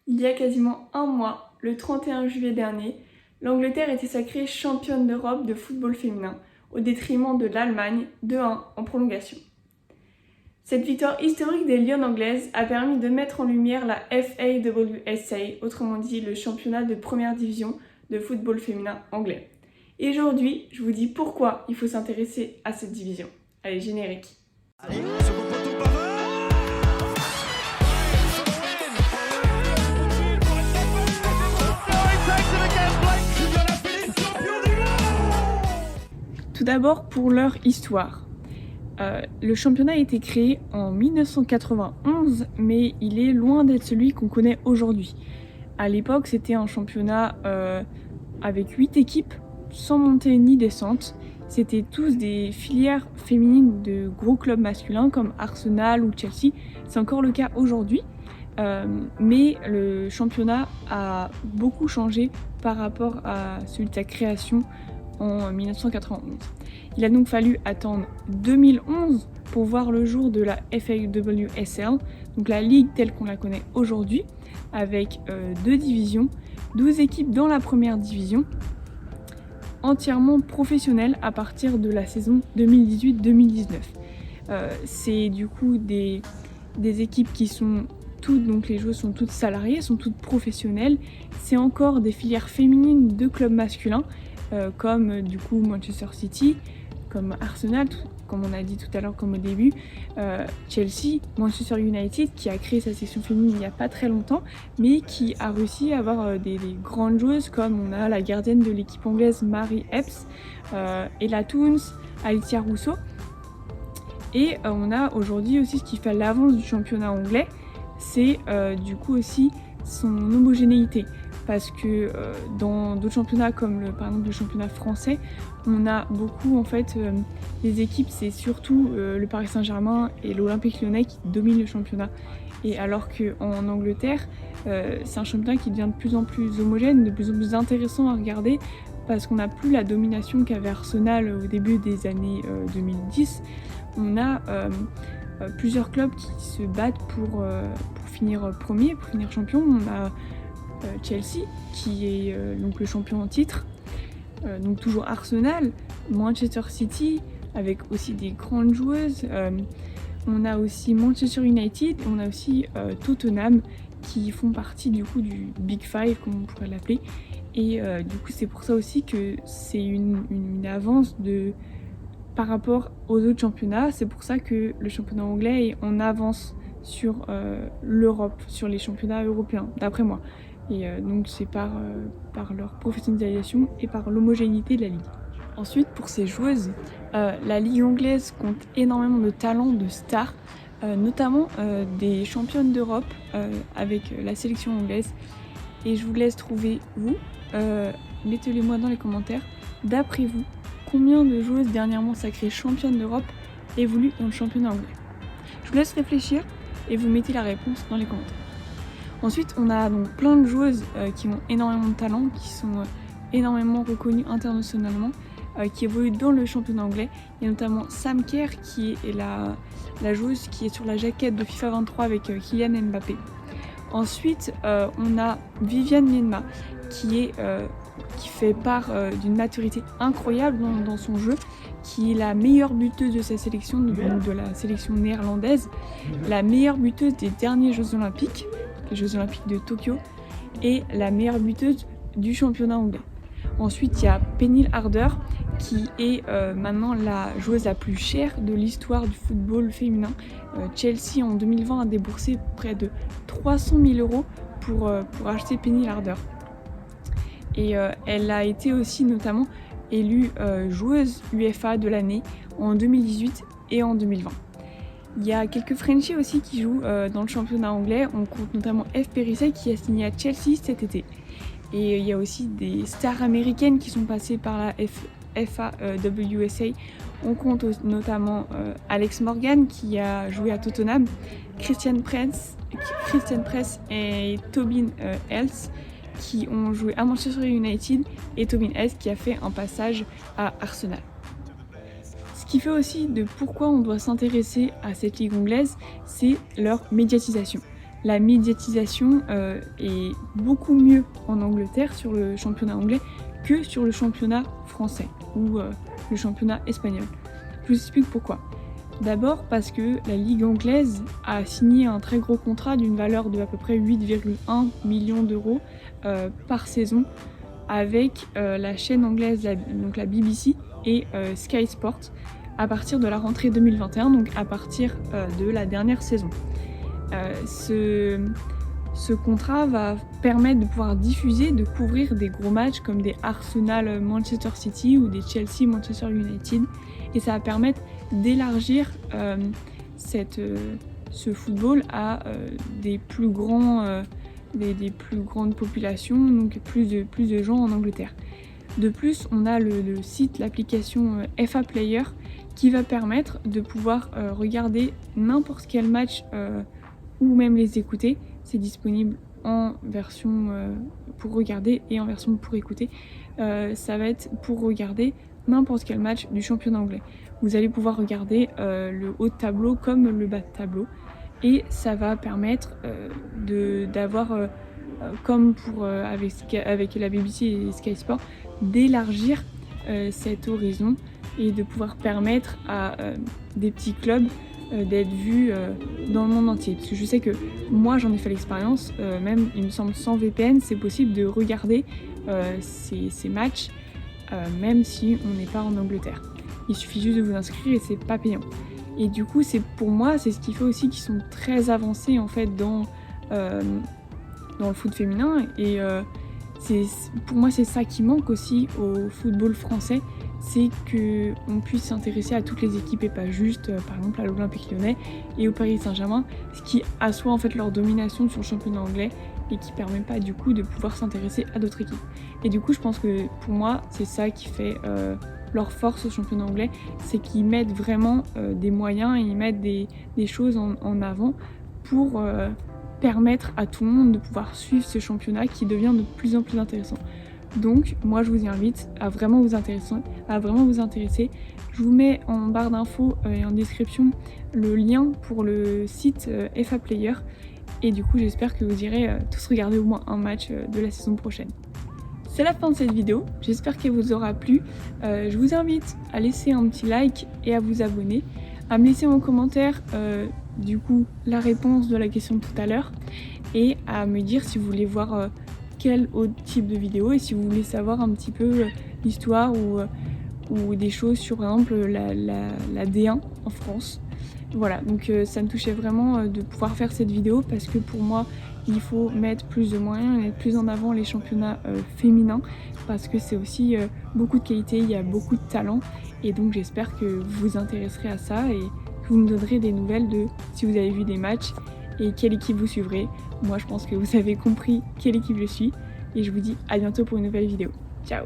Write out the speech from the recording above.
Il y a quasiment un mois, le 31 juillet dernier, l'Angleterre était sacrée championne d'Europe de football féminin, au détriment de l'Allemagne, 2-1 en prolongation. Cette victoire historique des Lions anglaises a permis de mettre en lumière la FAWSA, autrement dit le championnat de première division de football féminin anglais. Et aujourd'hui, je vous dis pourquoi il faut s'intéresser à cette division. Allez, générique. Allez, second poteau, Pavard. Tout d'abord pour leur histoire. Le championnat a été créé en 1991, mais il est loin d'être celui qu'on connaît aujourd'hui. À l'époque, c'était un championnat avec 8 équipes, sans montée ni descente. C'était tous des filières féminines de gros clubs masculins comme Arsenal ou Chelsea. C'est encore le cas aujourd'hui, mais le championnat a beaucoup changé par rapport à celui de sa création en 1991. Il a donc fallu attendre 2011 pour voir le jour de la FAWSL, donc la ligue telle qu'on la connaît aujourd'hui, avec 2 divisions, 12 équipes dans la première division, entièrement professionnelles à partir de la saison 2018-2019. C'est du coup des équipes qui sont toutes, donc les joueuses sont toutes salariées, sont toutes professionnelles. C'est encore des filières féminines de clubs masculins, comme du coup Manchester City, comme Arsenal, comme on a dit tout à l'heure, comme au début, Chelsea, Manchester United, qui a créé sa section féminine il n'y a pas très longtemps, mais qui a réussi à avoir des grandes joueuses, comme on a la gardienne de l'équipe anglaise Mary Epps, Ella Toons, Alicia Russo. Et on a aujourd'hui aussi ce qui fait l'avance du championnat anglais, c'est du coup aussi son homogénéité. Parce que dans d'autres championnats comme par exemple le championnat français, on a beaucoup en fait les équipes, c'est surtout le Paris Saint-Germain et l'Olympique Lyonnais qui dominent le championnat. Et alors qu'en Angleterre, c'est un championnat qui devient de plus en plus homogène, de plus en plus intéressant à regarder, parce qu'on n'a plus la domination qu'avait Arsenal au début des années 2010. On a plusieurs clubs qui se battent pour finir premier, pour finir champion. On a Chelsea qui est donc le champion en titre, donc toujours Arsenal, Manchester City avec aussi des grandes joueuses, on a aussi Manchester United, on a aussi Tottenham qui font partie du coup du Big Five comme on pourrait l'appeler, et du coup c'est pour ça aussi que c'est une avance par rapport aux autres championnats. C'est pour ça que le championnat anglais est en avance sur l'Europe, sur les championnats européens, d'après moi. Et donc c'est par leur professionnalisation et par l'homogénéité de la ligue. Ensuite, pour ces joueuses, la ligue anglaise compte énormément de talents, de stars, notamment des championnes d'Europe avec la sélection anglaise. Et je vous laisse trouver, vous, mettez-les moi dans les commentaires, d'après vous, combien de joueuses dernièrement sacrées championnes d'Europe évoluent dans le championnat anglais. Je vous laisse réfléchir et vous mettez la réponse dans les commentaires. Ensuite, on a donc plein de joueuses qui ont énormément de talent, qui sont énormément reconnues internationalement, qui évoluent dans le championnat anglais. Il y a notamment Sam Kerr qui est la joueuse qui est sur la jaquette de FIFA 23 avec Kylian Mbappé. Ensuite, on a Viviane Miedema qui fait part d'une maturité incroyable dans son jeu, qui est la meilleure buteuse de sa sélection, de la sélection néerlandaise, la meilleure buteuse des derniers Jeux Olympiques, les Jeux Olympiques de Tokyo, et la meilleure buteuse du championnat anglais. Ensuite, il y a Pernille Harder, qui est maintenant la joueuse la plus chère de l'histoire du football féminin. Chelsea, en 2020, a déboursé près de 300 000 € pour acheter Pernille Harder. Et elle a été aussi notamment élue joueuse UEFA de l'année en 2018 et en 2020. Il y a quelques Frenchies aussi qui jouent dans le championnat anglais. On compte notamment F. Perisset qui a signé à Chelsea cet été. Et il y a aussi des stars américaines qui sont passées par la FAWSA. On compte notamment Alex Morgan qui a joué à Tottenham, Christian Press et Tobin Ellis qui ont joué à Manchester United, et Tobin Ellis qui a fait un passage à Arsenal. Ce qui fait aussi de pourquoi on doit s'intéresser à cette ligue anglaise, c'est leur médiatisation. la médiatisation est beaucoup mieux en Angleterre sur le championnat anglais que sur le championnat français ou le championnat espagnol. Je vous explique pourquoi. D'abord parce que la Ligue anglaise a signé un très gros contrat d'une valeur de à peu près 8,1 millions d'euros par saison avec la chaîne anglaise, donc la BBC et Sky Sports à partir de la rentrée 2021, donc à partir de la dernière saison. Ce contrat va permettre de pouvoir diffuser, de couvrir des gros matchs comme des Arsenal Manchester City ou des Chelsea Manchester United, et ça va permettre d'élargir ce football à des plus grandes populations, donc plus de gens en Angleterre. De plus, on a le site, l'application FA Player qui va permettre de pouvoir regarder n'importe quel match ou même les écouter. C'est disponible en version pour regarder et en version pour écouter. Ça va être pour regarder n'importe quel match du championnat anglais. Vous allez pouvoir regarder le haut de tableau comme le bas de tableau, et ça va permettre d'avoir, comme avec la BBC et Sky Sport, d'élargir cet horizon et de pouvoir permettre à des petits clubs d'être vus dans le monde entier. Parce que je sais que moi j'en ai fait l'expérience, même il me semble sans VPN, c'est possible de regarder ces matchs même si on n'est pas en Angleterre. Il suffit juste de vous inscrire et c'est pas payant. Et du coup, pour moi, c'est ce qui fait aussi qu'ils sont très avancés en fait dans le foot féminin. Et pour moi, c'est ça qui manque aussi au football français, c'est qu'on puisse s'intéresser à toutes les équipes et pas juste, par exemple, à l'Olympique Lyonnais et au Paris Saint-Germain, ce qui assoit en fait leur domination sur le championnat anglais et qui permet pas du coup de pouvoir s'intéresser à d'autres équipes. Et du coup, je pense que pour moi, c'est ça qui fait leur force au championnat anglais, c'est qu'ils mettent vraiment des moyens et ils mettent des choses en avant pour permettre à tout le monde de pouvoir suivre ce championnat qui devient de plus en plus intéressant. Donc moi je vous invite à vraiment vous intéresser. Je vous mets en barre d'infos et en description le lien pour le site FA Player, et du coup j'espère que vous irez tous regarder au moins un match de la saison prochaine. C'est la fin de cette vidéo, j'espère qu'elle vous aura plu. Je vous invite à laisser un petit like et à vous abonner, à me laisser en commentaire du coup la réponse de la question de tout à l'heure, et à me dire si vous voulez voir quel autre type de vidéo, et si vous voulez savoir un petit peu l'histoire ou des choses sur par exemple la D1 en France. Voilà, donc ça me touchait vraiment de pouvoir faire cette vidéo, parce que pour moi il faut mettre plus de moyens, mettre plus en avant les championnats féminins, parce que c'est aussi beaucoup de qualité, il y a beaucoup de talent, et donc j'espère que vous vous intéresserez à ça et que vous me donnerez des nouvelles de si vous avez vu des matchs et quelle équipe vous suivrez. Moi je pense que vous avez compris quelle équipe je suis, et je vous dis à bientôt pour une nouvelle vidéo. Ciao!